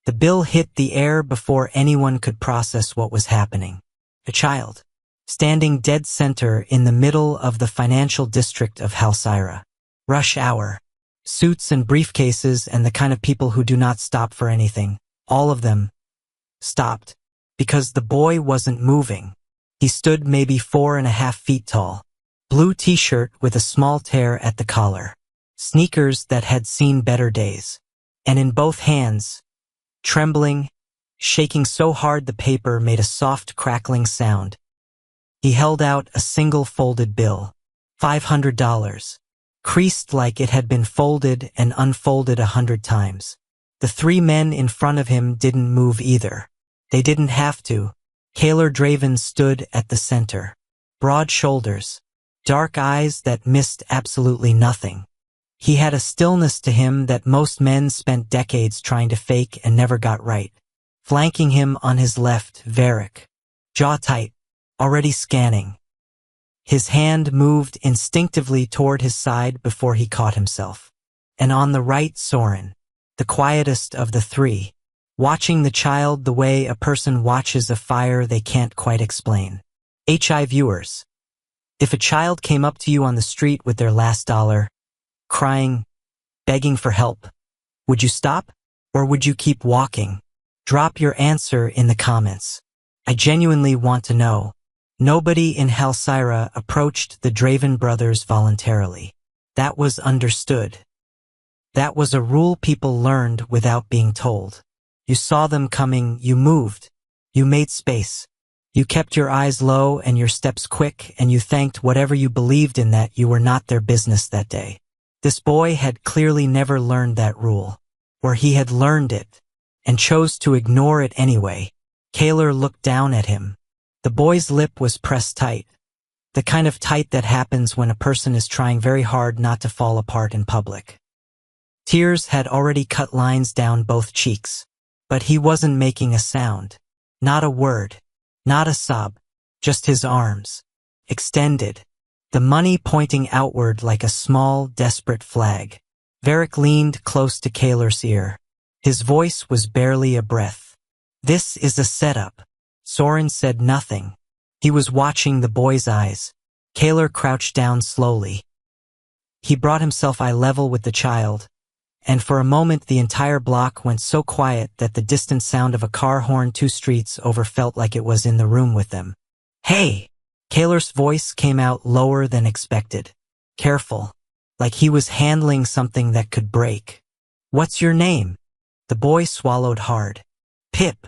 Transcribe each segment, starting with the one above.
The bill hit the air before anyone could process what was happening. A child, standing dead center in the middle of the financial district of Halcyra. Rush hour. Suits and briefcases and the kind of people who do not stop for anything. All of them stopped because the boy wasn't moving. He stood maybe 4.5 feet tall. Blue t-shirt with a small tear at the collar. Sneakers that had seen better days. And in both hands, trembling, shaking so hard the paper made a soft crackling sound. He held out a single folded bill. $500. Creased like it had been folded and unfolded 100 times. The 3 men in front of him didn't move either. They didn't have to. Kaler Draven stood at the center. Broad shoulders. Dark eyes that missed absolutely nothing. He had a stillness to him that most men spent decades trying to fake and never got right. Flanking him on his left, Varric. Jaw tight, already scanning. His hand moved instinctively toward his side before he caught himself. And on the right, Soren, the quietest of the 3, watching the child the way a person watches a fire they can't quite explain. HI viewers, if a child came up to you on the street with their last dollar, crying, begging for help, would you stop? Or would you keep walking? Drop your answer in the comments. I genuinely want to know. Nobody in Halcyra approached the Draven brothers voluntarily. That was understood. That was a rule people learned without being told. You saw them coming, you moved. You made space. You kept your eyes low and your steps quick, and you thanked whatever you believed in that you were not their business that day. This boy had clearly never learned that rule. Or he had learned it, and chose to ignore it anyway. Kaler looked down at him. The boy's lip was pressed tight. The kind of tight that happens when a person is trying very hard not to fall apart in public. Tears had already cut lines down both cheeks. But he wasn't making a sound. Not a word. Not a sob. Just his arms. Extended. The money pointing outward like a small, desperate flag. Varric leaned close to Kaler's ear. His voice was barely a breath. This is a setup. Soren said nothing. He was watching the boy's eyes. Kaler crouched down slowly. He brought himself eye level with the child, and for a moment the entire block went so quiet that the distant sound of a car horn 2 streets over felt like it was in the room with them. Hey! Kaler's voice came out lower than expected. Careful. Like he was handling something that could break. What's your name? The boy swallowed hard. Pip.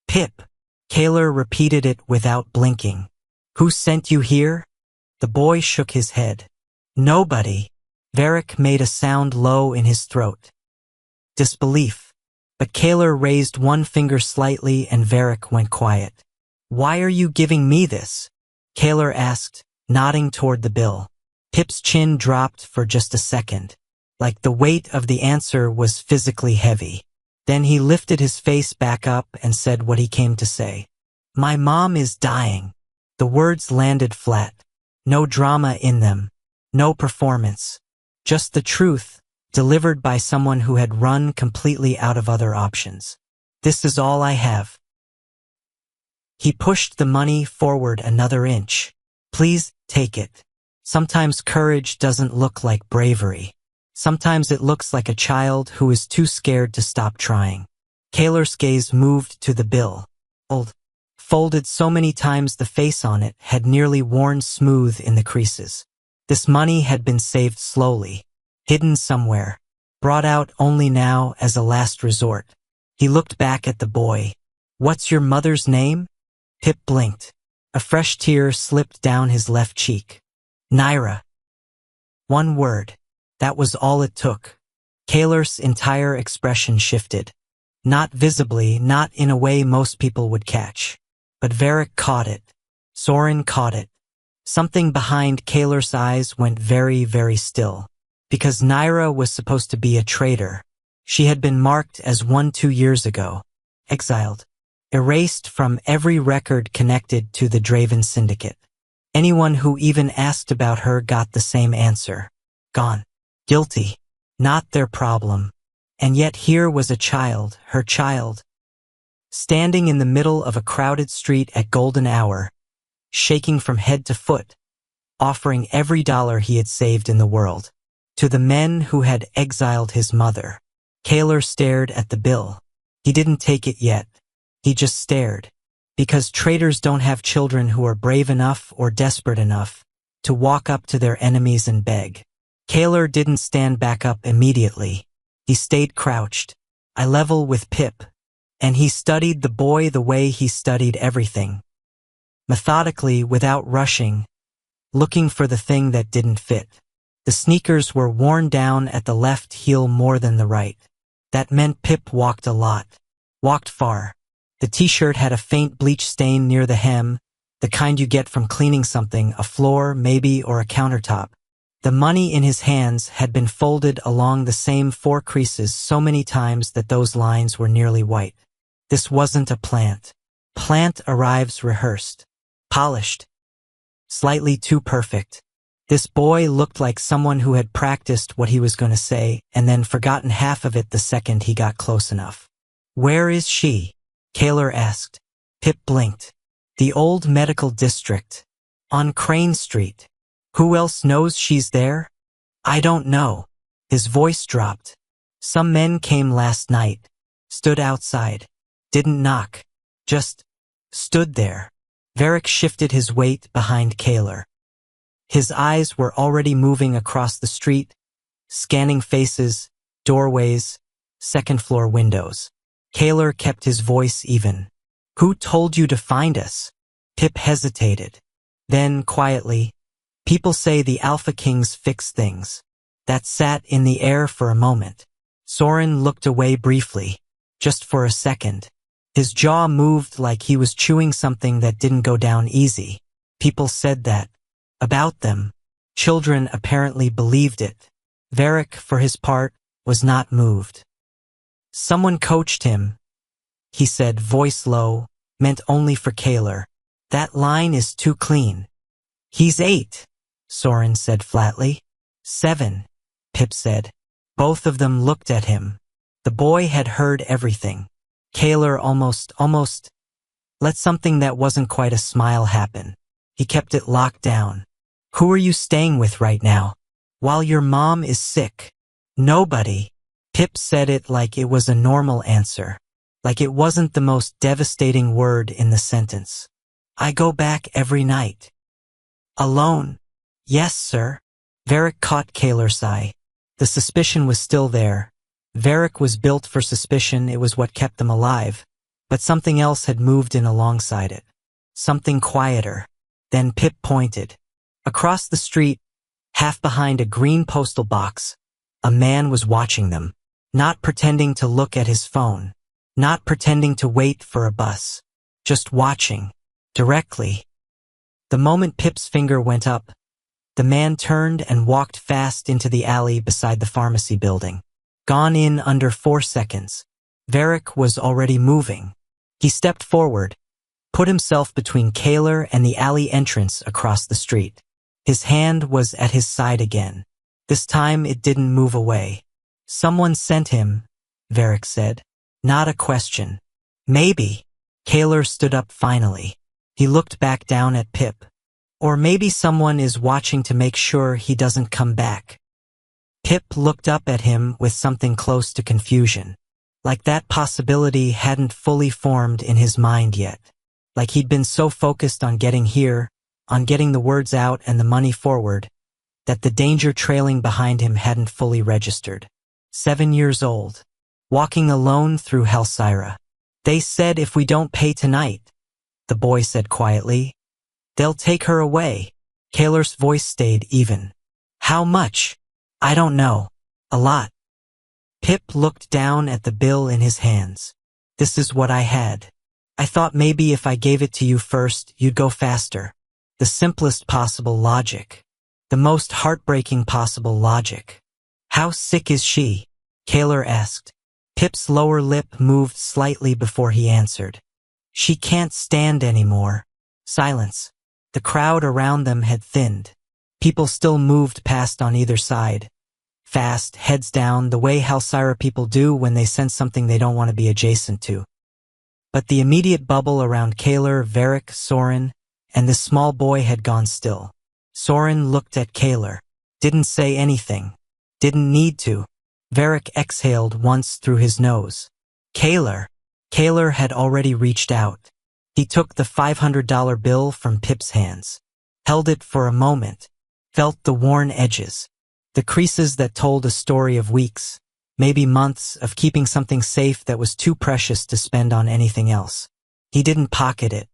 Pip. Kaler repeated it without blinking. Who sent you here? The boy shook his head. Nobody. Varric made a sound low in his throat. Disbelief. But Kaler raised one finger slightly and Varric went quiet. Why are you giving me this? Kaler asked, nodding toward the bill. Pip's chin dropped for just a second, like the weight of the answer was physically heavy. Then he lifted his face back up and said what he came to say. My mom is dying. The words landed flat. No drama in them. No performance. Just the truth, delivered by someone who had run completely out of other options. This is all I have. He pushed the money forward another inch. Please, take it. Sometimes courage doesn't look like bravery. Sometimes it looks like a child who is too scared to stop trying. Kaler's gaze moved to the bill. Old. Folded so many times the face on it had nearly worn smooth in the creases. This money had been saved slowly, hidden somewhere, brought out only now as a last resort. He looked back at the boy. What's your mother's name? Pip blinked. A fresh tear slipped down his left cheek. Naira. One word. That was all it took. Kaler's entire expression shifted. Not visibly, not in a way most people would catch. But Varric caught it. Soren caught it. Something behind Kaler's eyes went very, very still. Because Naira was supposed to be a traitor. She had been marked as one 2 years ago. Exiled. Erased from every record connected to the Draven Syndicate. Anyone who even asked about her got the same answer. Gone. Guilty. Not their problem. And yet here was a child, her child, standing in the middle of a crowded street at golden hour, shaking from head to foot, offering every dollar he had saved in the world to the men who had exiled his mother. Kaler stared at the bill. He didn't take it yet. He just stared. Because traitors don't have children who are brave enough or desperate enough to walk up to their enemies and beg. Kaler didn't stand back up immediately. He stayed crouched, eye level with Pip, and he studied the boy the way he studied everything. Methodically, without rushing, looking for the thing that didn't fit. The sneakers were worn down at the left heel more than the right. That meant Pip walked a lot. Walked far. The t-shirt had a faint bleach stain near the hem, the kind you get from cleaning something, a floor, maybe, or a countertop. The money in his hands had been folded along the same 4 creases so many times that those lines were nearly white. This wasn't a plant. Plant arrives rehearsed, polished, slightly too perfect. This boy looked like someone who had practiced what he was going to say and then forgotten half of it the second he got close enough. "Where is she?" Kaler asked. Pip blinked. "The old medical district. On Crane Street. Who else knows she's there?" "I don't know." His voice dropped. "Some men came last night. Stood outside. Didn't knock. Just stood there." Varric shifted his weight behind Kaler. His eyes were already moving across the street, scanning faces, doorways, second-floor windows. Kaler kept his voice even. "Who told you to find us?" Pip hesitated. Then, quietly, "People say the Alpha Kings fix things." That sat in the air for a moment. Soren looked away briefly, just for a second. His jaw moved like he was chewing something that didn't go down easy. People said that. About them. Children apparently believed it. Varric, for his part, was not moved. "Someone coached him," he said, voice low, meant only for Kaler. "That line is too clean." "He's 8, Soren said flatly. 7, Pip said. Both of them looked at him. The boy had heard everything. Kaler almost let something that wasn't quite a smile happen. He kept it locked down. "Who are you staying with right now? While your mom is sick?" "Nobody." Pip said it like it was a normal answer, like it wasn't the most devastating word in the sentence. "I go back every night." "Alone?" "Yes, sir." Varric caught Kaler's eye. The suspicion was still there. Varric was built for suspicion, it was what kept them alive. But something else had moved in alongside it. Something quieter. Then Pip pointed. Across the street, half behind a green postal box, a man was watching them. Not pretending to look at his phone. Not pretending to wait for a bus. Just watching. Directly. The moment Pip's finger went up, the man turned and walked fast into the alley beside the pharmacy building. Gone in under 4 seconds. Varric was already moving. He stepped forward, put himself between Kaler and the alley entrance across the street. His hand was at his side again. This time it didn't move away. "Someone sent him," Varric said. Not a question. "Maybe." Kaler stood up finally. He looked back down at Pip. "Or maybe someone is watching to make sure he doesn't come back." Pip looked up at him with something close to confusion. Like that possibility hadn't fully formed in his mind yet. Like he'd been so focused on getting here, on getting the words out and the money forward, that the danger trailing behind him hadn't fully registered. 7 years old. Walking alone through Halcyra. "They said if we don't pay tonight," the boy said quietly, "they'll take her away." Kaler's voice stayed even. "How much?" "I don't know. A lot." Pip looked down at the bill in his hands. "This is what I had. I thought maybe if I gave it to you first, you'd go faster. The simplest possible logic. The most heartbreaking possible logic." "How sick is she?" Kaler asked. Pip's lower lip moved slightly before he answered. "She can't stand anymore." Silence. The crowd around them had thinned. People still moved past on either side. fast, heads down, the way Halcyra people do when they sense something they don't want to be adjacent to. But the immediate bubble around Kaler, Varric, Soren, and this small boy had gone still. Soren looked at Kaler. Didn't say anything. Didn't need to. Varric exhaled once through his nose. Kaler had already reached out. He took the $500 bill from Pip's hands. Held it for a moment. Felt the worn edges. The creases that told a story of weeks, maybe months, of keeping something safe that was too precious to spend on anything else. He didn't pocket it.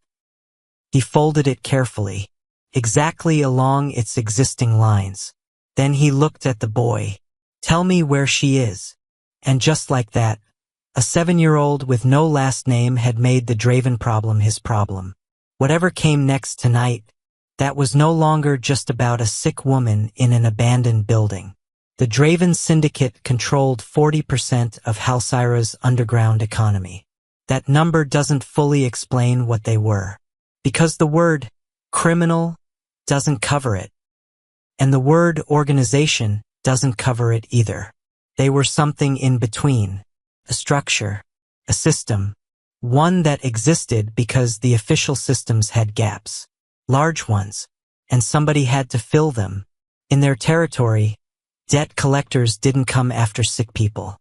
He folded it carefully, exactly along its existing lines. Then he looked at the boy. Tell me where she is. And just like that, a 7-year-old with no last name had made the Draven problem his problem. Whatever came next tonight, that was no longer just about a sick woman in an abandoned building. The Draven Syndicate controlled 40% of Halcyra's underground economy. That number doesn't fully explain what they were, because the word criminal doesn't cover it, and the word organization doesn't cover it either. They were something in between, a structure, a system, one that existed because the official systems had gaps. Large ones, and somebody had to fill them. In their territory, debt collectors didn't come after sick people.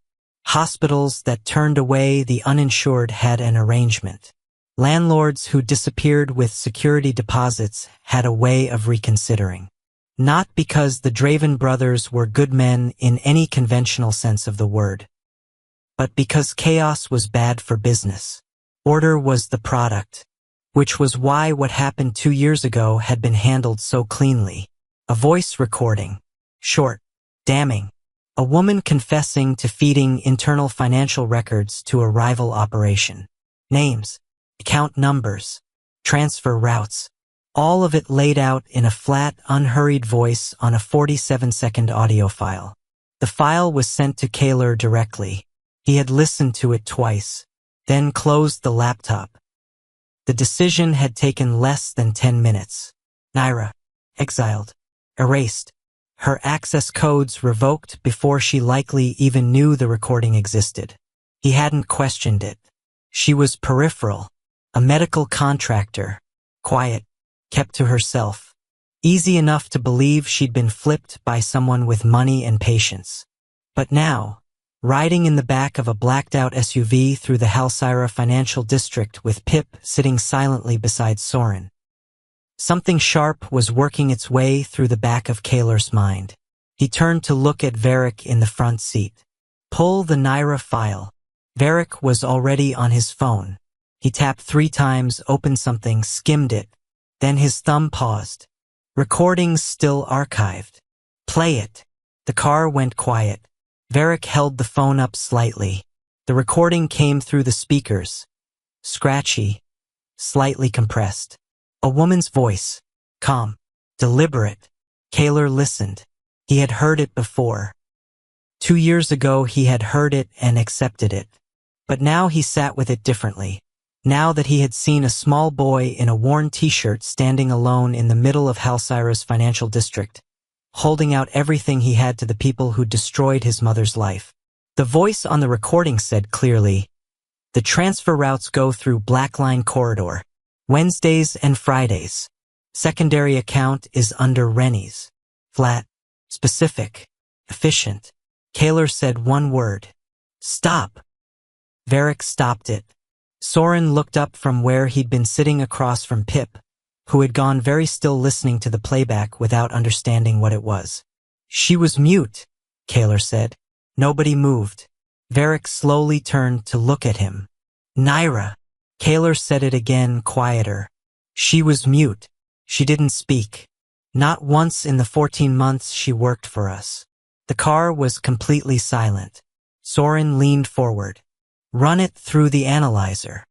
Hospitals that turned away the uninsured had an arrangement. Landlords who disappeared with security deposits had a way of reconsidering. Not because the Draven brothers were good men in any conventional sense of the word, but because chaos was bad for business. Order was the product. Which was why what happened 2 years ago had been handled so cleanly. A voice recording. Short. Damning. A woman confessing to feeding internal financial records to a rival operation. Names. Account numbers. Transfer routes. All of it laid out in a flat, unhurried voice on a 47-second audio file. The file was sent to Kaler directly. He had listened to it twice, then closed the laptop. The decision had taken less than 10 minutes. Naira, exiled, erased, her access codes revoked before she likely even knew the recording existed. He hadn't questioned it. She was peripheral, a medical contractor, quiet, kept to herself. Easy enough to believe she'd been flipped by someone with money and patience. But now, riding in the back of a blacked-out SUV through the Halcyra financial district with Pip sitting silently beside Soren. Something sharp was working its way through the back of Kaler's mind. He turned to look at Varric in the front seat. Pull the Naira file. Varric was already on his phone. He tapped 3 times, opened something, skimmed it. Then his thumb paused. Recordings still archived. Play it. The car went quiet. Varric held the phone up slightly. The recording came through the speakers. Scratchy, slightly compressed. A woman's voice. Calm, deliberate. Kaler listened. He had heard it before. 2 years ago he had heard it and accepted it. But now he sat with it differently. Now that he had seen a small boy in a worn t-shirt standing alone in the middle of Halcyra's financial district, holding out everything he had to the people who destroyed his mother's life. The voice on the recording said clearly, the transfer routes go through Black Line Corridor, Wednesdays and Fridays. Secondary account is under Rennie's. Flat, specific, efficient. Kaler said one word. Stop. Varric stopped it. Soren looked up from where he'd been sitting across from Pip, who had gone very still listening to the playback without understanding what it was. She was mute, Kaler said. Nobody moved. Varric slowly turned to look at him. Naira. Kaler said it again, quieter. She was mute. She didn't speak. Not once in the 14 months she worked for us. The car was completely silent. Soren leaned forward. Run it through the analyzer.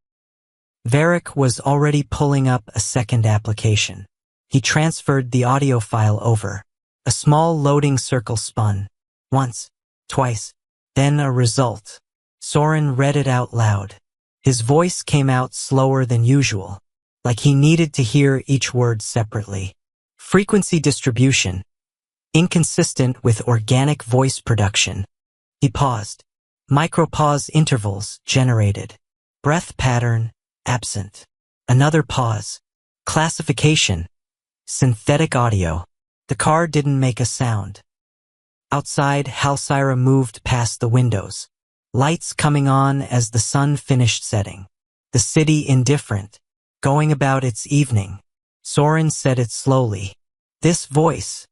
Varric was already pulling up a second application. He transferred the audio file over. A small loading circle spun. Once, twice, then a result. Soren read it out loud. His voice came out slower than usual, like he needed to hear each word separately. Frequency distribution. inconsistent with organic voice production. He paused. Micropause intervals generated. Breath pattern absent. Another pause. Classification. Synthetic audio. The car didn't make a sound. Outside, Halcyra moved past the windows. Lights coming on as the sun finished setting. The city indifferent. Going about its evening. Soren said it slowly. This voice.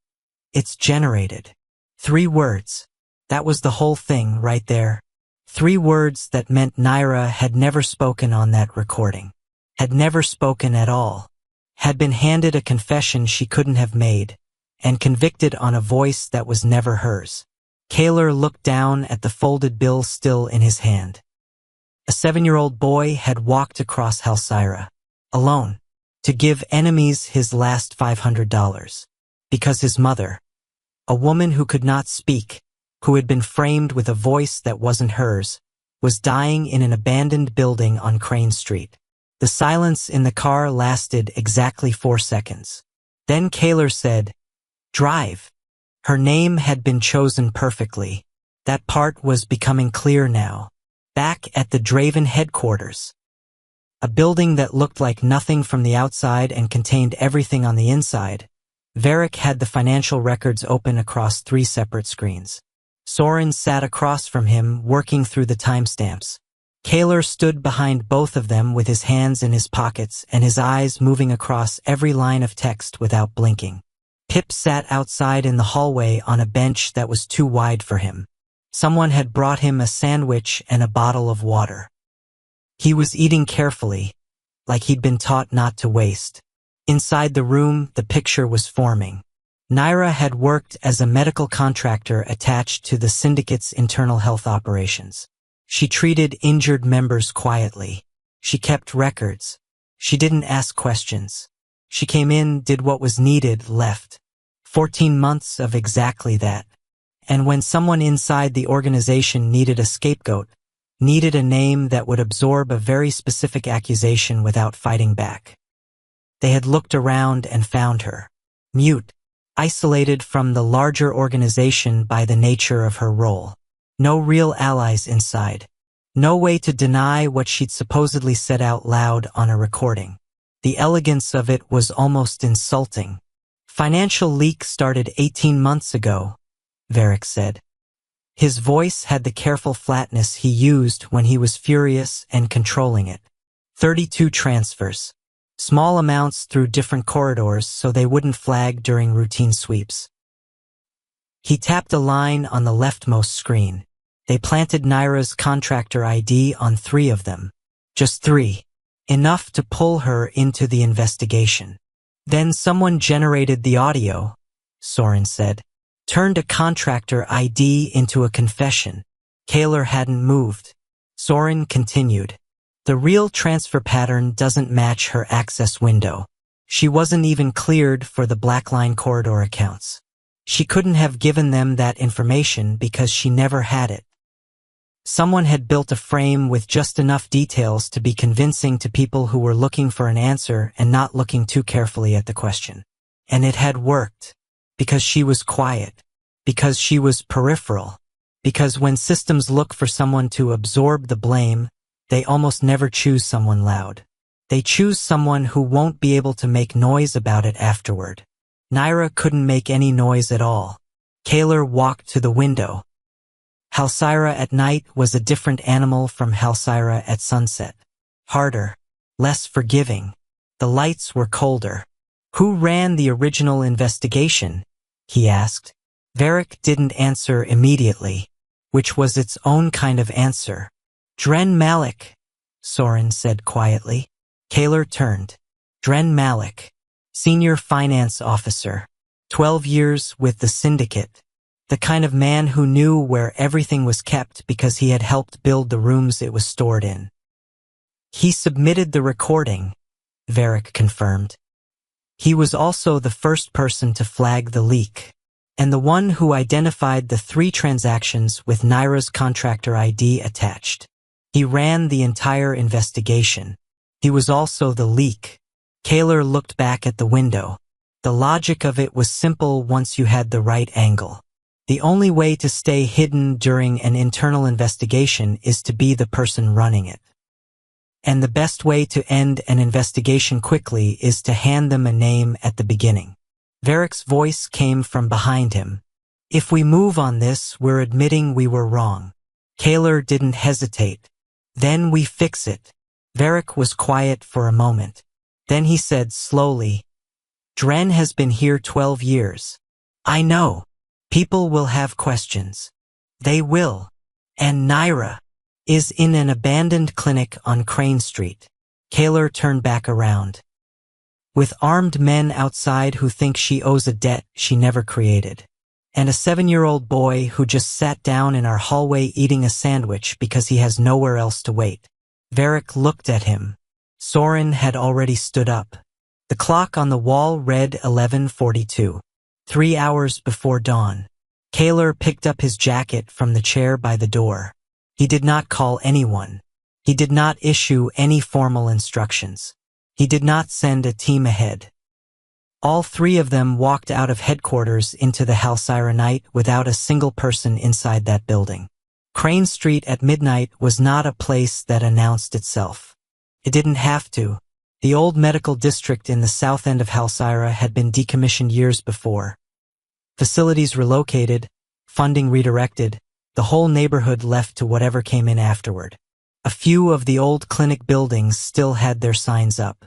It's generated. 3 words. That was the whole thing right there. 3 words that meant Naira had never spoken on that recording. Had never spoken at all. Had been handed a confession she couldn't have made, and convicted on a voice that was never hers. Kaler looked down at the folded bill still in his hand. A 7-year-old boy had walked across Halcyra, alone, to give enemies his last $500. Because his mother, a woman who could not speak, who had been framed with a voice that wasn't hers, was dying in an abandoned building on Crane Street. The silence in the car lasted exactly 4 seconds. Then Kaler said, "Drive." Her name had been chosen perfectly. That part was becoming clear now. Back at the Draven headquarters. A building that looked like nothing from the outside and contained everything on the inside. Varric had the financial records open across 3 separate screens. Soren sat across from him, working through the timestamps. Kaler stood behind both of them with his hands in his pockets and his eyes moving across every line of text without blinking. Pip sat outside in the hallway on a bench that was too wide for him. Someone had brought him a sandwich and a bottle of water. He was eating carefully, like he'd been taught not to waste. Inside the room, the picture was forming. Naira had worked as a medical contractor attached to the syndicate's internal health operations. She treated injured members quietly. She kept records. She didn't ask questions. She came in, did what was needed, left. 14 months of exactly that. And when someone inside the organization needed a scapegoat, needed a name that would absorb a very specific accusation without fighting back. They had looked around and found her. Mute, isolated from the larger organization by the nature of her role. No real allies inside. No way to deny what she'd supposedly said out loud on a recording. The elegance of it was almost insulting. Financial leak started 18 months ago, Varric said. His voice had the careful flatness he used when he was furious and controlling it. 32 transfers. Small amounts through different corridors so they wouldn't flag during routine sweeps. He tapped a line on the leftmost screen. They planted Naira's contractor ID on 3 of them. Just 3. Enough to pull her into the investigation. Then someone generated the audio, Soren said. Turned a contractor ID into a confession. Kaler hadn't moved. Soren continued. The real transfer pattern doesn't match her access window. She wasn't even cleared for the Blackline corridor accounts. She couldn't have given them that information because she never had it. Someone had built a frame with just enough details to be convincing to people who were looking for an answer and not looking too carefully at the question. And it had worked. Because she was quiet. Because she was peripheral. Because when systems look for someone to absorb the blame, they almost never choose someone loud. They choose someone who won't be able to make noise about it afterward. Naira couldn't make any noise at all. Kaler walked to the window. Halcyra at night was a different animal from Halcyra at sunset. Harder. Less forgiving. The lights were colder. Who ran the original investigation? He asked. Varric didn't answer immediately, which was its own kind of answer. Dren Malik, Soren said quietly. Kaler turned. Dren Malik, senior finance officer, 12 years with the syndicate. The kind of man who knew where everything was kept because he had helped build the rooms it was stored in. He submitted the recording, Varric confirmed. He was also the first person to flag the leak, and the one who identified the 3 transactions with Naira's contractor ID attached. He ran the entire investigation. He was also the leak. Kaler looked back at the window. The logic of it was simple once you had the right angle. The only way to stay hidden during an internal investigation is to be the person running it. And the best way to end an investigation quickly is to hand them a name at the beginning. Varick's voice came from behind him. If we move on this, we're admitting we were wrong. Kaler didn't hesitate. Then we fix it. Varick was quiet for a moment. Then he said slowly, Dren has been here 12 years. I know. People will have questions. They will. And Naira is in an abandoned clinic on Crane Street. Kaler turned back around. With armed men outside who think she owes a debt she never created. And a 7-year-old boy who just sat down in our hallway eating a sandwich because he has nowhere else to wait. Varick looked at him. Soren had already stood up. The clock on the wall read 11:42. 3 hours before dawn. Kaler picked up his jacket from the chair by the door. He did not call anyone. He did not issue any formal instructions. He did not send a team ahead. All three of them walked out of headquarters into the Halcyra night without a single person inside that building. Crane Street at midnight was not a place that announced itself. It didn't have to. The old medical district in the south end of Halcyra had been decommissioned years before. Facilities relocated, funding redirected, the whole neighborhood left to whatever came in afterward. A few of the old clinic buildings still had their signs up.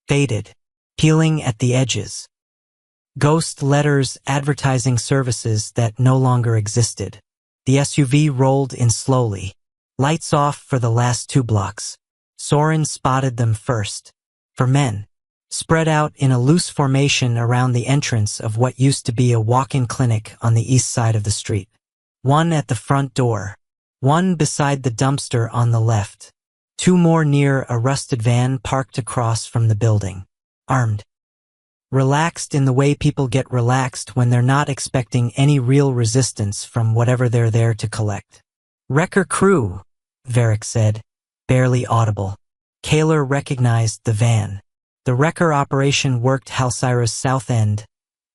Faded. Peeling at the edges. Ghost letters advertising services that no longer existed. The SUV rolled in slowly. Lights off for the last 2 blocks. Soren spotted them first. 4 men. Spread out in a loose formation around the entrance of what used to be a walk-in clinic on the east side of the street. 1 at the front door. 1 beside the dumpster on the left. 2 more near a rusted van parked across from the building. Armed. Relaxed in the way people get relaxed when they're not expecting any real resistance from whatever they're there to collect. Wrecker crew, Varick said, barely audible. Kaler recognized the van. The wrecker operation worked Halcyra's south end,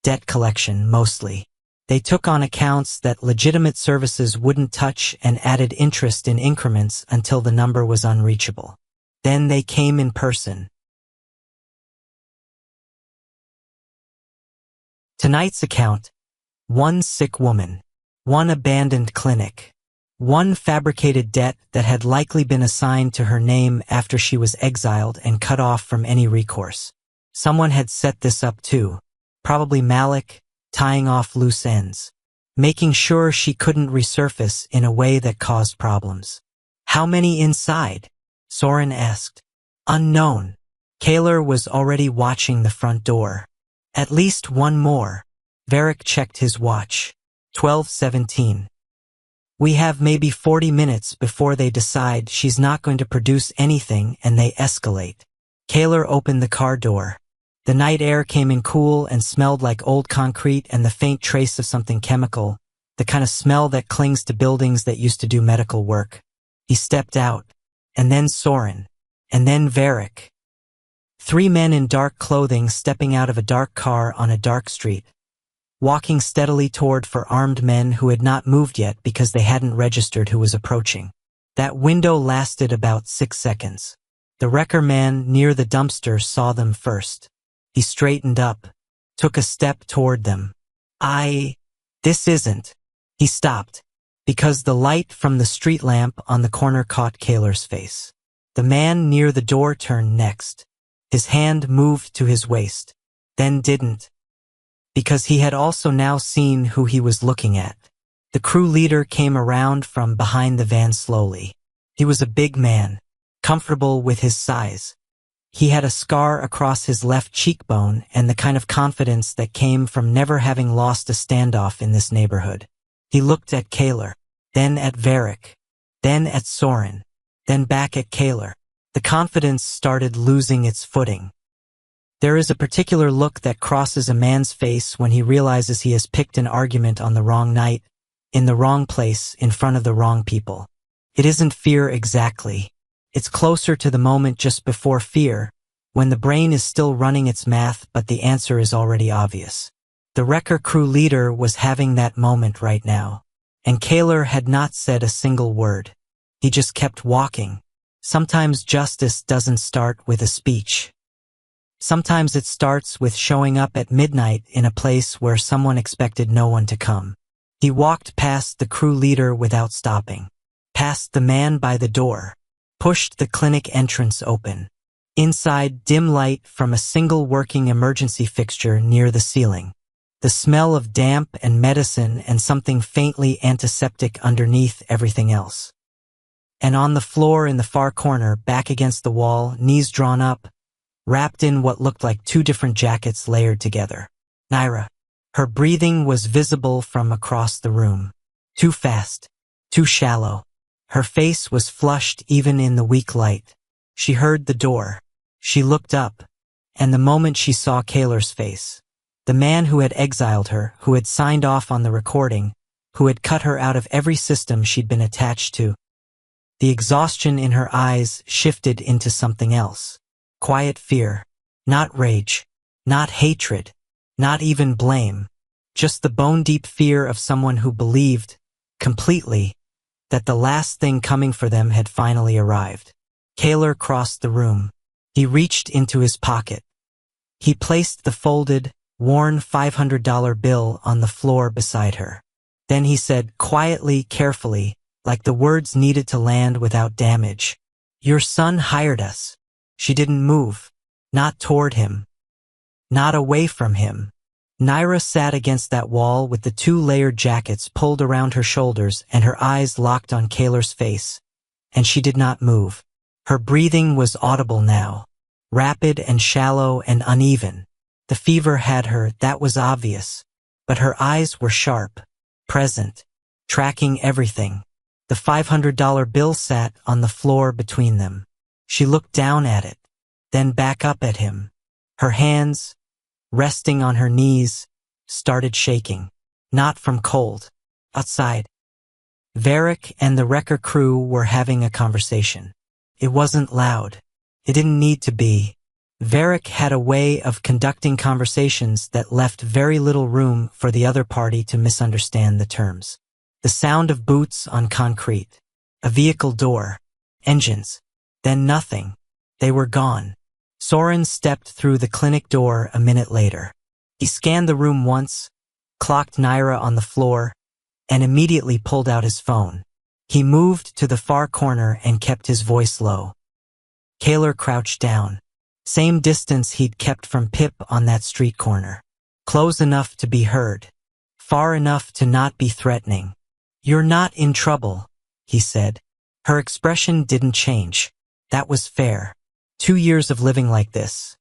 debt collection mostly. They took on accounts that legitimate services wouldn't touch and added interest in increments until the number was unreachable. Then they came in person. Tonight's account: 1 sick woman, 1 abandoned clinic, 1 fabricated debt that had likely been assigned to her name after she was exiled and cut off from any recourse. Someone had set this up too, probably Malik, tying off loose ends, making sure she couldn't resurface in a way that caused problems. How many inside? Soren asked. Unknown. Kaler was already watching the front door. At least 1 more. Varick checked his watch. 12:17. We have maybe 40 minutes before they decide she's not going to produce anything and they escalate. Kaler opened the car door. The night air came in cool and smelled like old concrete and the faint trace of something chemical, the kind of smell that clings to buildings that used to do medical work. He stepped out. And then Soren. And then Varick. 3 men in dark clothing stepping out of a dark car on a dark street, walking steadily toward 4 armed men who had not moved yet because they hadn't registered who was approaching. That window lasted about 6 seconds. The wrecker man near the dumpster saw them first. He straightened up, took a step toward them. This isn't. He stopped, because the light from the street lamp on the corner caught Kaler's face. The man near the door turned next. His hand moved to his waist, then didn't, because he had also now seen who he was looking at. The crew leader came around from behind the van slowly. He was a big man, comfortable with his size. He had a scar across his left cheekbone and the kind of confidence that came from never having lost a standoff in this neighborhood. He looked at Kaler, then at Varick, then at Soren, then back at Kaler. The confidence started losing its footing. There is a particular look that crosses a man's face when he realizes he has picked an argument on the wrong night, in the wrong place, in front of the wrong people. It isn't fear exactly. It's closer to the moment just before fear, when the brain is still running its math but the answer is already obvious. The wrecker crew leader was having that moment right now. And Kaler had not said a single word. He just kept walking. Sometimes justice doesn't start with a speech. Sometimes it starts with showing up at midnight in a place where someone expected no one to come. He walked past the crew leader without stopping. Past the man by the door. Pushed the clinic entrance open. Inside, dim light from a single working emergency fixture near the ceiling. The smell of damp and medicine and something faintly antiseptic underneath everything else. And on the floor in the far corner, back against the wall, knees drawn up, wrapped in what looked like two different jackets layered together. Naira. Her breathing was visible from across the room. Too fast. Too shallow. Her face was flushed even in the weak light. She heard the door. She looked up. And the moment she saw Kaler's face, the man who had exiled her, who had signed off on the recording, who had cut her out of every system she'd been attached to, the exhaustion in her eyes shifted into something else. Quiet fear. Not rage. Not hatred. Not even blame. Just the bone-deep fear of someone who believed, completely, that the last thing coming for them had finally arrived. Kaler crossed the room. He reached into his pocket. He placed the folded, worn $500 bill on the floor beside her. Then he said quietly, carefully, like the words needed to land without damage, "Your son hired us." She didn't move. Not toward him. Not away from him. Naira sat against that wall with the two layered jackets pulled around her shoulders and her eyes locked on Kaler's face. And she did not move. Her breathing was audible now. Rapid and shallow and uneven. The fever had her, that was obvious. But her eyes were sharp. Present. Tracking everything. The $500 bill sat on the floor between them. She looked down at it. Then back up at him. Her hands, resting on her knees, started shaking. Not from cold. Outside. Varric and the wrecker crew were having a conversation. It wasn't loud. It didn't need to be. Varric had a way of conducting conversations that left very little room for the other party to misunderstand the terms. The sound of boots on concrete. A vehicle door. Engines. Then nothing. They were gone. Soren stepped through the clinic door a minute later. He scanned the room once, clocked Naira on the floor, and immediately pulled out his phone. He moved to the far corner and kept his voice low. Kaler crouched down. Same distance he'd kept from Pip on that street corner. Close enough to be heard. Far enough to not be threatening. "You're not in trouble," he said. Her expression didn't change. That was fair. 2 years of living like this.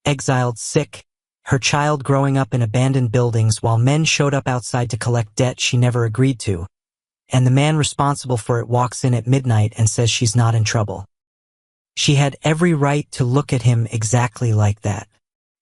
Exiled, sick, her child growing up in abandoned buildings while men showed up outside to collect debt she never agreed to. And the man responsible for it walks in at midnight and says she's not in trouble. She had every right to look at him exactly like that.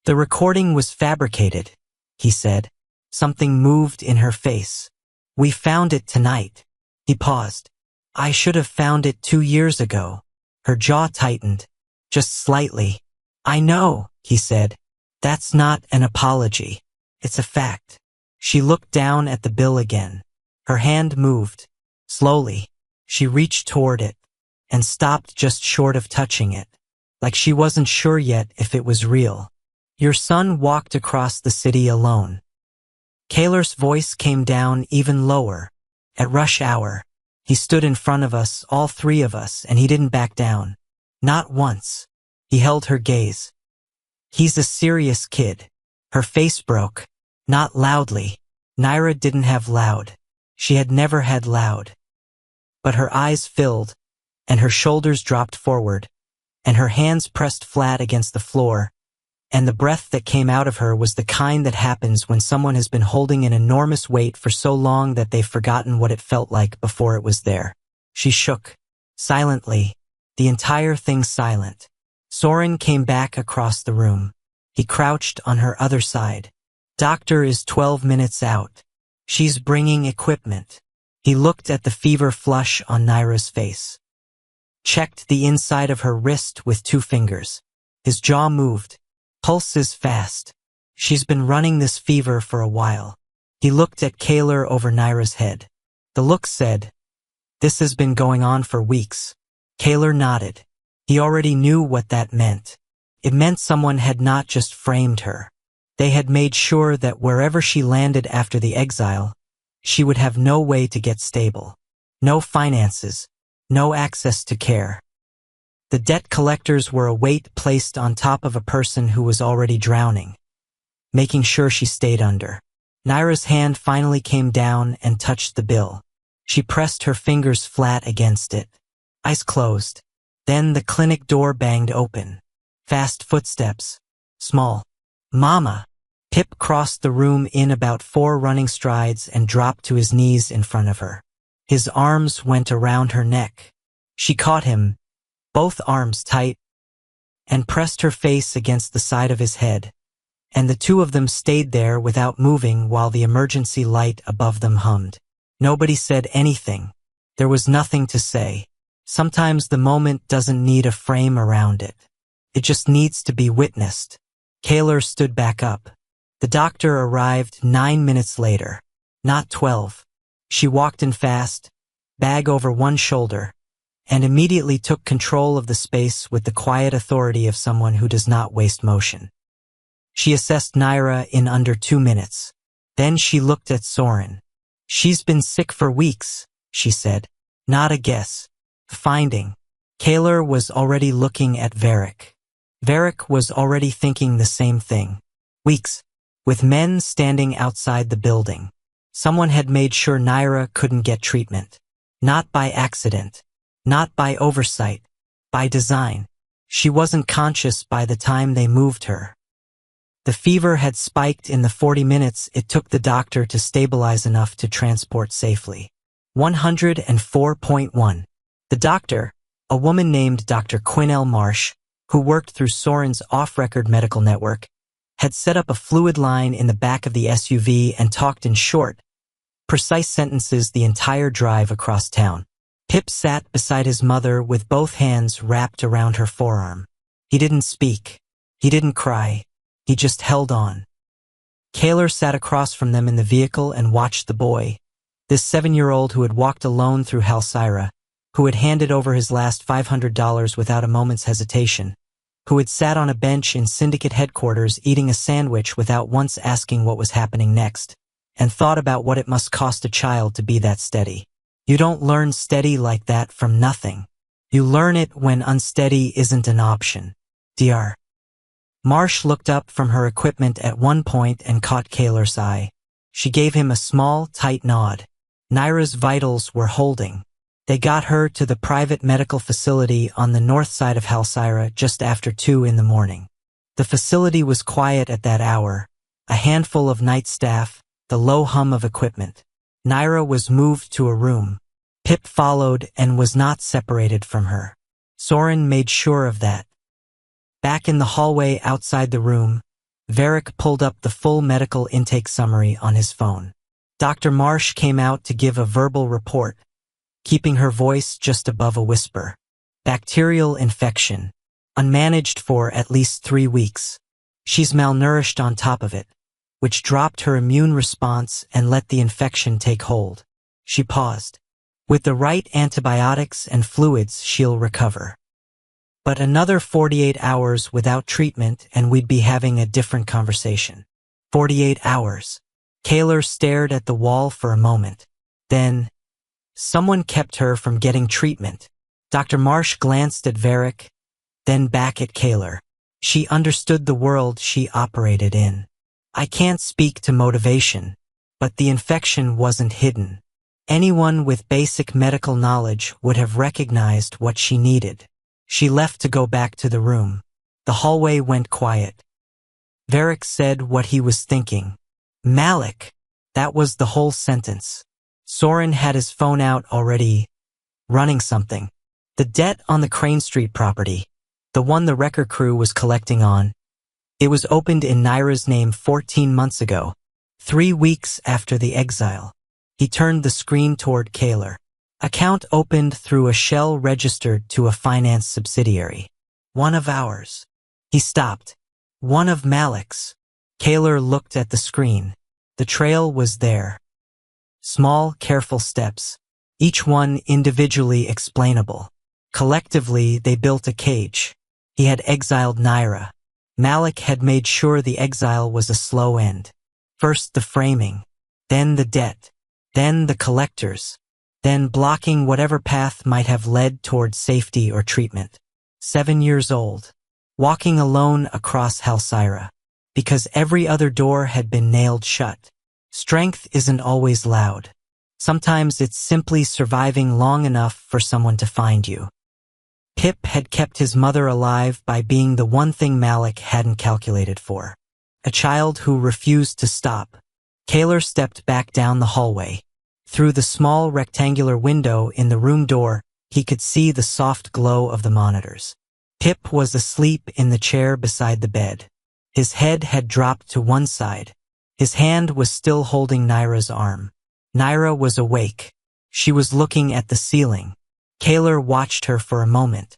"The recording was fabricated," he said. Something moved in her face. "We found it tonight." He paused. "I should have found it 2 years ago." Her jaw tightened. Just slightly. "I know," he said. "That's not an apology. It's a fact." She looked down at the bill again. Her hand moved. Slowly. She reached toward it. And stopped just short of touching it. Like she wasn't sure yet if it was real. "Your son walked across the city alone." Kaler's voice came down even lower. "At rush hour. He stood in front of us, all three of us, and he didn't back down. Not once." He held her gaze. "He's a serious kid." Her face broke. Not loudly. Naira didn't have loud. She had never had loud. But her eyes filled, and her shoulders dropped forward, and her hands pressed flat against the floor, and the breath that came out of her was the kind that happens when someone has been holding an enormous weight for so long that they've forgotten what it felt like before it was there. She shook. Silently. The entire thing silent. Soren came back across the room. He crouched on her other side. "Doctor is 12 minutes out. She's bringing equipment." He looked at the fever flush on Naira's face. Checked the inside of her wrist with 2 fingers. His jaw moved. Pulse is fast. She's been running this fever for a while. He looked at Kaylor over Naira's head. The look said, "This has been going on for weeks." Kaylor nodded. He already knew what that meant. It meant someone had not just framed her. They had made sure that wherever she landed after the exile, she would have no way to get stable. No finances. No access to care. The debt collectors were a weight placed on top of a person who was already drowning, making sure she stayed under. Naira's hand finally came down and touched the bill. She pressed her fingers flat against it. Eyes closed. Then the clinic door banged open. Fast footsteps. Small. "Mama!" Pip crossed the room in about 4 running strides and dropped to his knees in front of her. His arms went around her neck. She caught him, both arms tight, and pressed her face against the side of his head, and the two of them stayed there without moving while the emergency light above them hummed. Nobody said anything. There was nothing to say. Sometimes the moment doesn't need a frame around it. It just needs to be witnessed. Kaylor stood back up. The doctor arrived 9 minutes later, not 12. She walked in fast, bag over one shoulder, and immediately took control of the space with the quiet authority of someone who does not waste motion. She assessed Naira in under 2 minutes. Then she looked at Soren. "She's been sick for weeks," she said. "Not a guess. Finding." Kaylor was already looking at Varric. Varric was already thinking the same thing. Weeks. With men standing outside the building. Someone had made sure Naira couldn't get treatment. Not by accident. Not by oversight. By design. She wasn't conscious by the time they moved her. The fever had spiked in the 40 minutes it took the doctor to stabilize enough to transport safely. 104.1. The doctor, a woman named Dr. Quinnell Marsh, who worked through Soren's off-record medical network, had set up a fluid line in the back of the SUV and talked in short, precise sentences the entire drive across town. Pip sat beside his mother with both hands wrapped around her forearm. He didn't speak. He didn't cry. He just held on. Kaylor sat across from them in the vehicle and watched the boy, this 7-year-old who had walked alone through Halcyra, who had handed over his last $500 without a moment's hesitation, who had sat on a bench in syndicate headquarters eating a sandwich without once asking what was happening next, and thought about what it must cost a child to be that steady. You don't learn steady like that from nothing. You learn it when unsteady isn't an option. Dr. Marsh looked up from her equipment at one point and caught Kaylor's eye. She gave him a small, tight nod. Naira's vitals were holding. They got her to the private medical facility on the north side of Halcyra just after 2 in the morning. The facility was quiet at that hour, a handful of night staff, the low hum of equipment. Naira was moved to a room. Pip followed and was not separated from her. Soren made sure of that. Back in the hallway outside the room, Varric pulled up the full medical intake summary on his phone. Dr. Marsh came out to give a verbal report, keeping her voice just above a whisper. Bacterial infection. Unmanaged for at least 3 weeks. She's malnourished on top of it, which dropped her immune response and let the infection take hold. She paused. With the right antibiotics and fluids, she'll recover. But another 48 hours without treatment and we'd be having a different conversation. 48 hours. Kaylor stared at the wall for a moment. Then, someone kept her from getting treatment. Dr. Marsh glanced at Varric, then back at Kaylor. She understood the world she operated in. I can't speak to motivation, but the infection wasn't hidden. Anyone with basic medical knowledge would have recognized what she needed. She left to go back to the room. The hallway went quiet. Varric said what he was thinking. Malik. That was the whole sentence. Soren had his phone out already, running something. The debt on the Crane Street property, the one the wrecker crew was collecting on. It was opened in Naira's name 14 months ago, 3 weeks after the exile. He turned the screen toward Kaylor. Account opened through a shell registered to a finance subsidiary. One of ours. He stopped. One of Malik's. Kaler looked at the screen. The trail was there. Small, careful steps. Each one individually explainable. Collectively, they built a cage. He had exiled Naira. Malik had made sure the exile was a slow end. First the framing, then the debt, then the collectors, then blocking whatever path might have led toward safety or treatment. 7 years old, walking alone across Halcyra, because every other door had been nailed shut. Strength isn't always loud. Sometimes it's simply surviving long enough for someone to find you. Pip had kept his mother alive by being the one thing Malik hadn't calculated for. A child who refused to stop. Kaler stepped back down the hallway. Through the small rectangular window in the room door, he could see the soft glow of the monitors. Pip was asleep in the chair beside the bed. His head had dropped to one side. His hand was still holding Naira's arm. Naira was awake. She was looking at the ceiling. Kaler watched her for a moment.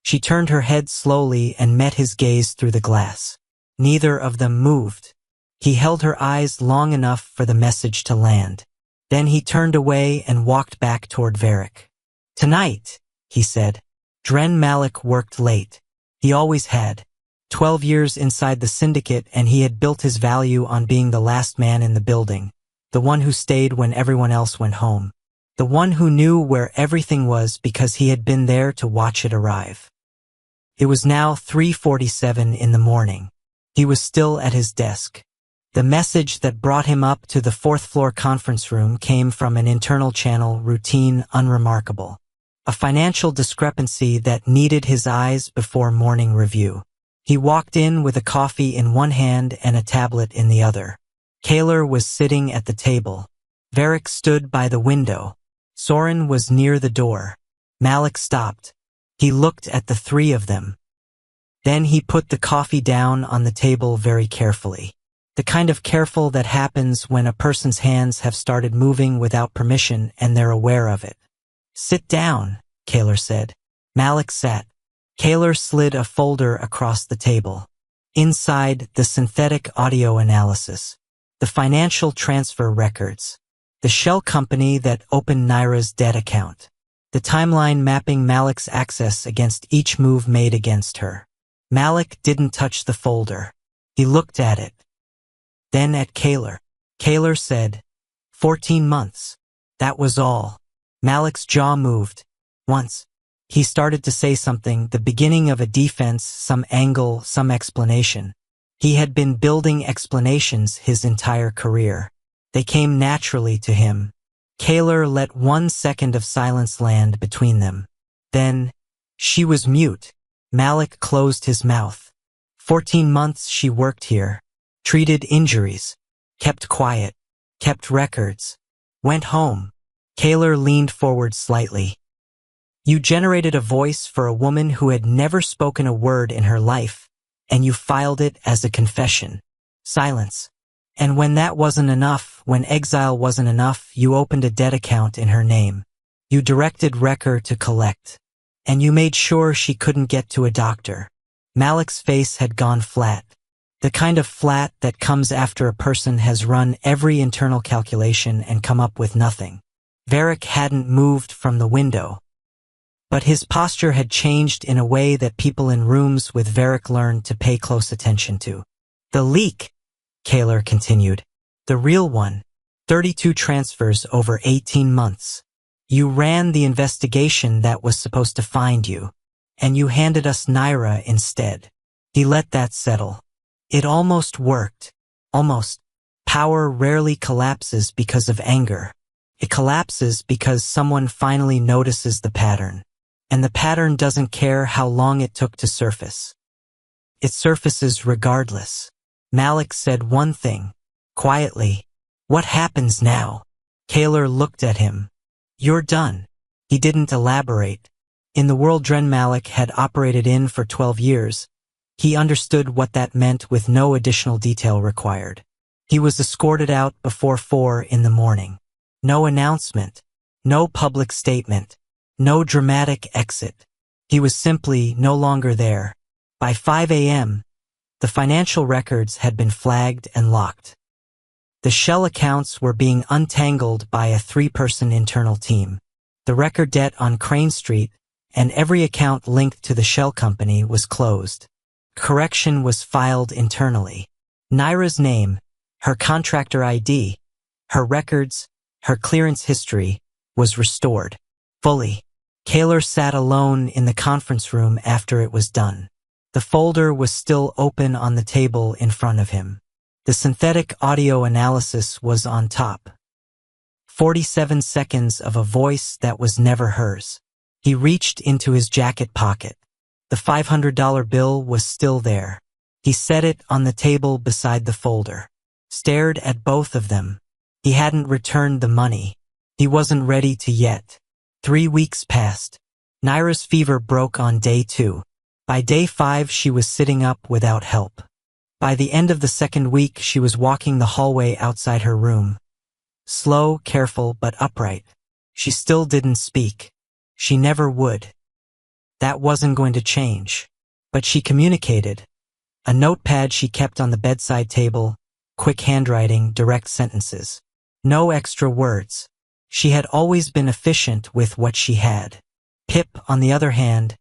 She turned her head slowly and met his gaze through the glass. Neither of them moved. He held her eyes long enough for the message to land. Then he turned away and walked back toward Varric. "Tonight," he said. Dren Malik worked late. He always had. 12 years inside the syndicate, and he had built his value on being the last man in the building, the one who stayed when everyone else went home, the one who knew where everything was because he had been there to watch it arrive. It was now 3:47 in the morning. He was still at his desk. The message that brought him up to the 4th-floor conference room came from an internal channel, routine, unremarkable. A financial discrepancy that needed his eyes before morning review. He walked in with a coffee in one hand and a tablet in the other. Kaler was sitting at the table. Varric stood by the window. Soren was near the door. Malik stopped. He looked at the three of them. Then he put the coffee down on the table very carefully. The kind of careful that happens when a person's hands have started moving without permission and they're aware of it. "Sit down," Kaler said. Malik sat. Kaler slid a folder across the table. Inside, the synthetic audio analysis, the financial transfer records, the shell company that opened Naira's debt account, the timeline mapping Malik's access against each move made against her. Malik didn't touch the folder. He looked at it. Then at Kaler. Kaler said, 14 months. That was all. Malik's jaw moved. Once. He started to say something, the beginning of a defense, some angle, some explanation. He had been building explanations his entire career. They came naturally to him. Kaler let 1 second of silence land between them. Then, she was mute. Malik closed his mouth. 14 months she worked here. Treated injuries. Kept quiet. Kept records. Went home. Kaler leaned forward slightly. You generated a voice for a woman who had never spoken a word in her life, and you filed it as a confession. Silence. And when that wasn't enough, when exile wasn't enough, you opened a debt account in her name. You directed Wrecker to collect. And you made sure she couldn't get to a doctor. Malik's face had gone flat. The kind of flat that comes after a person has run every internal calculation and come up with nothing. Varric hadn't moved from the window. But his posture had changed in a way that people in rooms with Varric learned to pay close attention to. The leak, Kaler continued. The real one. 32 transfers over 18 months. You ran the investigation that was supposed to find you. And you handed us Naira instead. He let that settle. It almost worked. Almost. Power rarely collapses because of anger. It collapses because someone finally notices the pattern. And the pattern doesn't care how long it took to surface. It surfaces regardless. Malik said one thing. Quietly. What happens now? Kaler looked at him. You're done. He didn't elaborate. In the world Dren Malik had operated in for 12 years, he understood what that meant with no additional detail required. He was escorted out before 4 in the morning. No announcement. No public statement. No dramatic exit. He was simply no longer there. By 5 a.m., the financial records had been flagged and locked. The shell accounts were being untangled by a 3-person internal team. The record debt on Crane Street and every account linked to the shell company was closed. Correction was filed internally. Naira's name, her contractor ID, her records, her clearance history was restored. Fully. Kaler sat alone in the conference room after it was done. The folder was still open on the table in front of him. The synthetic audio analysis was on top. 47 seconds of a voice that was never hers. He reached into his jacket pocket. The $500 bill was still there. He set it on the table beside the folder. Stared at both of them. He hadn't returned the money. He wasn't ready to yet. 3 weeks passed. Naira's fever broke on day 2. By day 5 she was sitting up without help. By the end of the second week she was walking the hallway outside her room. Slow, careful, but upright. She still didn't speak. She never would. That wasn't going to change. But she communicated. A notepad she kept on the bedside table, quick handwriting, direct sentences. No extra words. She had always been efficient with what she had. Pip, on the other hand,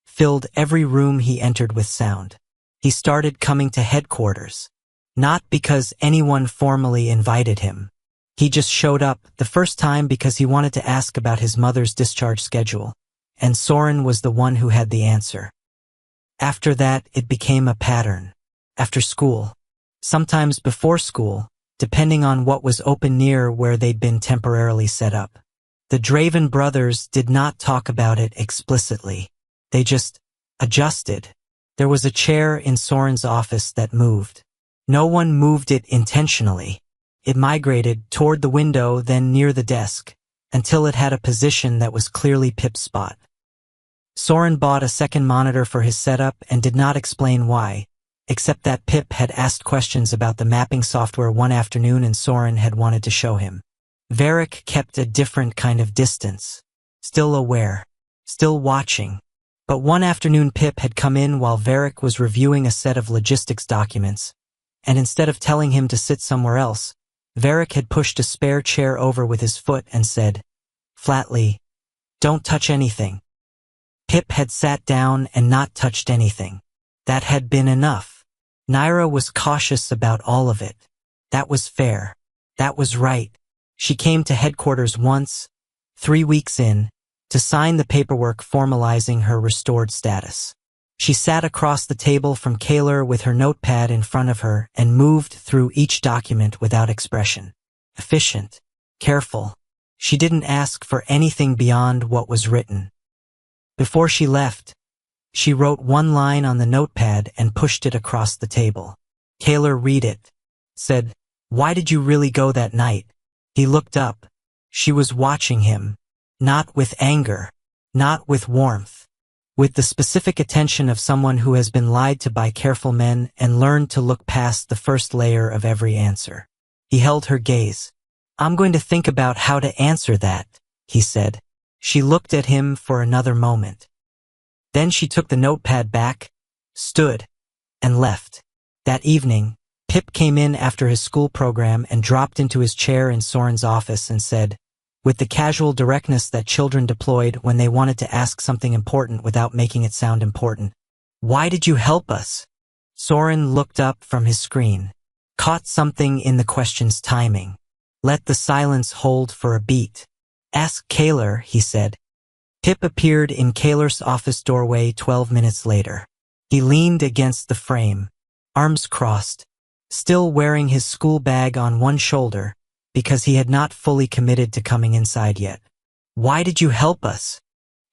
filled every room he entered with sound. He started coming to headquarters. Not because anyone formally invited him. He just showed up, the first time because he wanted to ask about his mother's discharge schedule, and Soren was the one who had the answer. After that, it became a pattern. After school. Sometimes before school, depending on what was open near where they'd been temporarily set up. The Draven brothers did not talk about it explicitly. They just adjusted. There was a chair in Soren's office that moved. No one moved it intentionally. It migrated toward the window, then near the desk, until it had a position that was clearly Pip's spot. Soren bought a second monitor for his setup and did not explain why, except that Pip had asked questions about the mapping software one afternoon and Soren had wanted to show him. Varric kept a different kind of distance. Still aware. Still watching. But one afternoon Pip had come in while Varric was reviewing a set of logistics documents, and instead of telling him to sit somewhere else, Varric had pushed a spare chair over with his foot and said, flatly, "Don't touch anything." Pip had sat down and not touched anything. That had been enough. Naira was cautious about all of it. That was fair. That was right. She came to headquarters once, 3 weeks in, to sign the paperwork formalizing her restored status. She sat across the table from Kaler with her notepad in front of her and moved through each document without expression. Efficient. Careful. She didn't ask for anything beyond what was written. Before she left, she wrote one line on the notepad and pushed it across the table. Kaler read it. Said, "Why did you really go that night?" He looked up. She was watching him. Not with anger. Not with warmth. With the specific attention of someone who has been lied to by careful men and learned to look past the first layer of every answer. He held her gaze. "I'm going to think about how to answer that," he said. She looked at him for another moment. Then she took the notepad back, stood, and left. That evening, Pip came in after his school program and dropped into his chair in Soren's office and said, with the casual directness that children deployed when they wanted to ask something important without making it sound important, "Why did you help us?" Soren looked up from his screen, caught something in the question's timing. Let the silence hold for a beat. "Ask Kaler," he said. Pip appeared in Kaler's office doorway 12 minutes later. He leaned against the frame, arms crossed, still wearing his school bag on one shoulder, because he had not fully committed to coming inside yet. "Why did you help us?"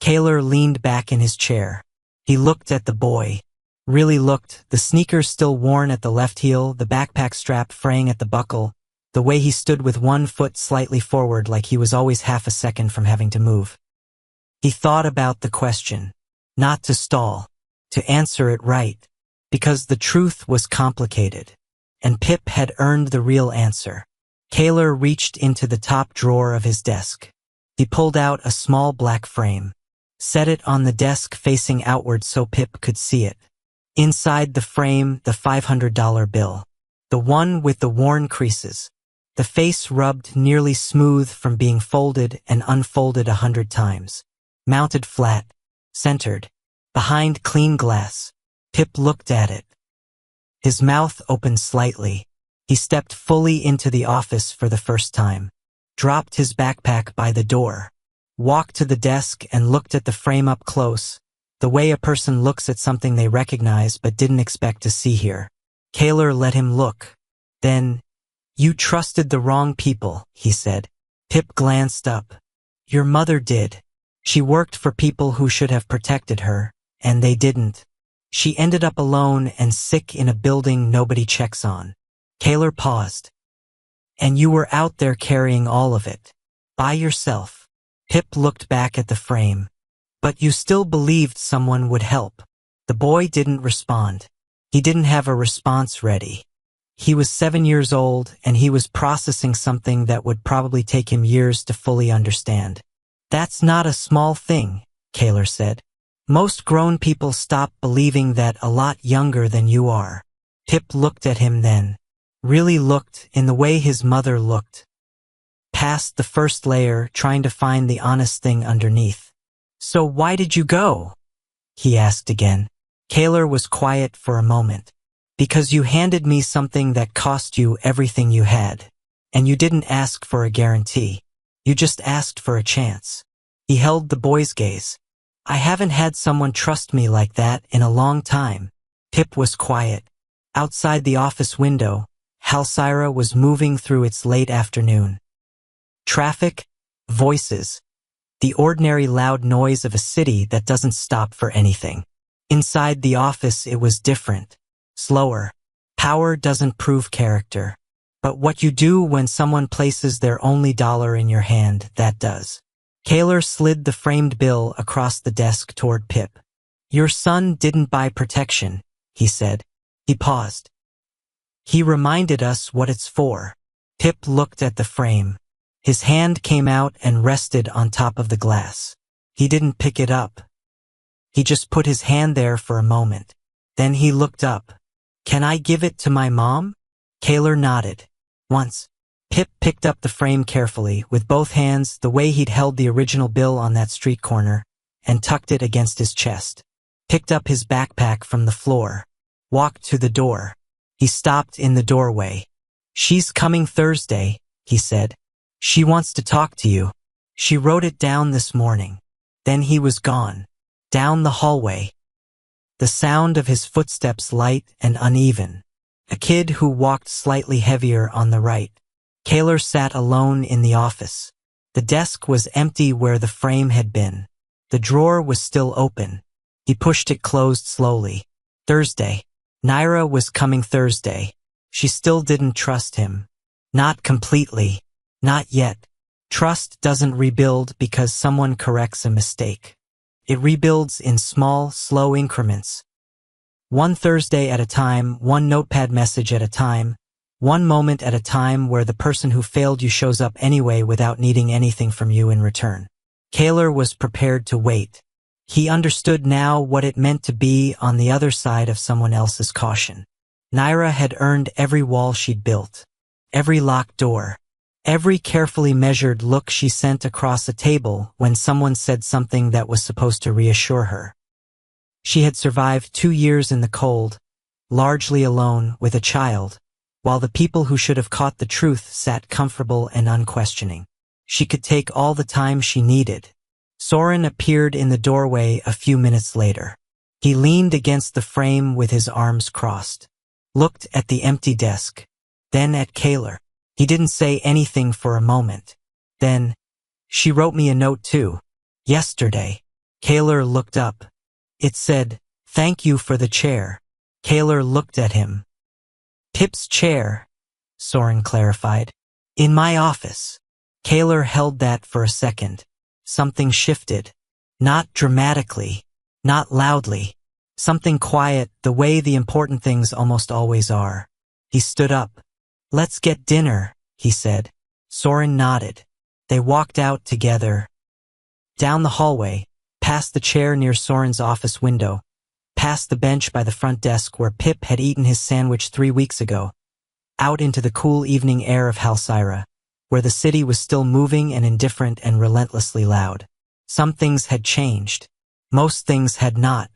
Kaler leaned back in his chair. He looked at the boy. Really looked, the sneakers still worn at the left heel, the backpack strap fraying at the buckle, the way he stood with one foot slightly forward like he was always half a second from having to move. He thought about the question. Not to stall. To answer it right. Because the truth was complicated. And Pip had earned the real answer. Kaler reached into the top drawer of his desk. He pulled out a small black frame. Set it on the desk facing outward so Pip could see it. Inside the frame, the $500 bill. The one with the worn creases. The face rubbed nearly smooth from being folded and unfolded 100 times. Mounted flat. Centered. Behind clean glass. Pip looked at it. His mouth opened slightly. He stepped fully into the office for the first time. Dropped his backpack by the door. Walked to the desk and looked at the frame up close, the way a person looks at something they recognize but didn't expect to see here. Kaler let him look. Then, "You trusted the wrong people," he said. Pip glanced up. "Your mother did. She worked for people who should have protected her, and they didn't. She ended up alone and sick in a building nobody checks on." Kaler paused. "And you were out there carrying all of it. By yourself." Pip looked back at the frame. "But you still believed someone would help." The boy didn't respond. He didn't have a response ready. He was 7 years old, and he was processing something that would probably take him years to fully understand. "That's not a small thing," Kaler said. "Most grown people stop believing that a lot younger than you are." Pip looked at him then. Really looked in the way his mother looked. Past the first layer, trying to find the honest thing underneath. "So why did you go?" he asked again. Kaler was quiet for a moment. "Because you handed me something that cost you everything you had. And you didn't ask for a guarantee. You just asked for a chance." He held the boy's gaze. "I haven't had someone trust me like that in a long time." Pip was quiet. Outside the office window, Halcyon was moving through its late afternoon. Traffic, voices, the ordinary loud noise of a city that doesn't stop for anything. Inside the office it was different, slower. Power doesn't prove character. But what you do when someone places their only dollar in your hand, that does. Kaler slid the framed bill across the desk toward Pip. "Your son didn't buy protection," he said. He paused. "He reminded us what it's for." Pip looked at the frame. His hand came out and rested on top of the glass. He didn't pick it up. He just put his hand there for a moment. Then he looked up. "Can I give it to my mom?" Kaler nodded. "Once." Pip picked up the frame carefully, with both hands the way he'd held the original bill on that street corner, and tucked it against his chest. Picked up his backpack from the floor. Walked to the door. He stopped in the doorway. "She's coming Thursday," he said. "She wants to talk to you. She wrote it down this morning." Then he was gone. Down the hallway. The sound of his footsteps light and uneven. A kid who walked slightly heavier on the right. Kaler sat alone in the office. The desk was empty where the frame had been. The drawer was still open. He pushed it closed slowly. Thursday. Naira was coming Thursday. She still didn't trust him. Not completely. Not yet. Trust doesn't rebuild because someone corrects a mistake. It rebuilds in small, slow increments. One Thursday at a time, one notepad message at a time, one moment at a time where the person who failed you shows up anyway without needing anything from you in return. Kaler was prepared to wait. He understood now what it meant to be on the other side of someone else's caution. Naira had earned every wall she'd built, every locked door, every carefully measured look she sent across a table when someone said something that was supposed to reassure her. She had survived 2 years in the cold, largely alone with a child, while the people who should have caught the truth sat comfortable and unquestioning. She could take all the time she needed. Soren appeared in the doorway a few minutes later. He leaned against the frame with his arms crossed, looked at the empty desk, then at Kaler. He didn't say anything for a moment. Then, "She wrote me a note too. Yesterday." Kaler looked up. It said, "Thank you for the chair." Kaler looked at him. "Pip's chair," Soren clarified. "In my office." Kaler held that for a second. Something shifted. Not dramatically, not loudly. Something quiet, the way the important things almost always are. He stood up. "Let's get dinner," he said. Soren nodded. They walked out together. Down the hallway, past the chair near Soren's office window, past the bench by the front desk where Pip had eaten his sandwich 3 weeks ago, out into the cool evening air of Halcyra, where the city was still moving and indifferent and relentlessly loud. Some things had changed. Most things had not.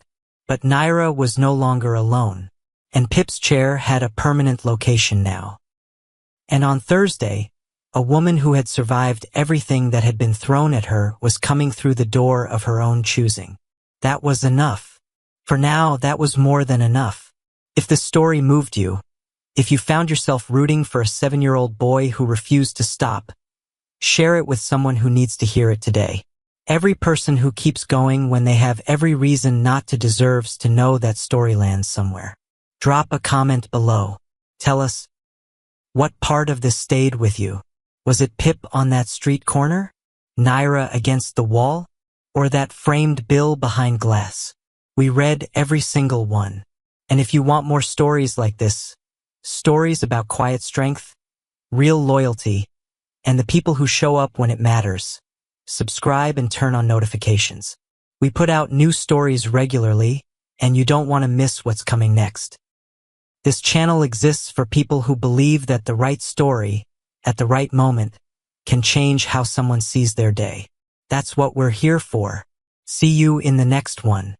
But Naira was no longer alone, and Pip's chair had a permanent location now. And on Thursday, a woman who had survived everything that had been thrown at her was coming through the door of her own choosing. That was enough. For now, that was more than enough. If the story moved you, if you found yourself rooting for a 7-year-old boy who refused to stop, share it with someone who needs to hear it today. Every person who keeps going when they have every reason not to deserves to know that story lands somewhere. Drop a comment below. Tell us, what part of this stayed with you? Was it Pip on that street corner? Naira against the wall? Or that framed bill behind glass? We read every single one. And if you want more stories like this, stories about quiet strength, real loyalty, and the people who show up when it matters, subscribe and turn on notifications. We put out new stories regularly, and you don't want to miss what's coming next. This channel exists for people who believe that the right story, at the right moment, can change how someone sees their day. That's what we're here for. See you in the next one.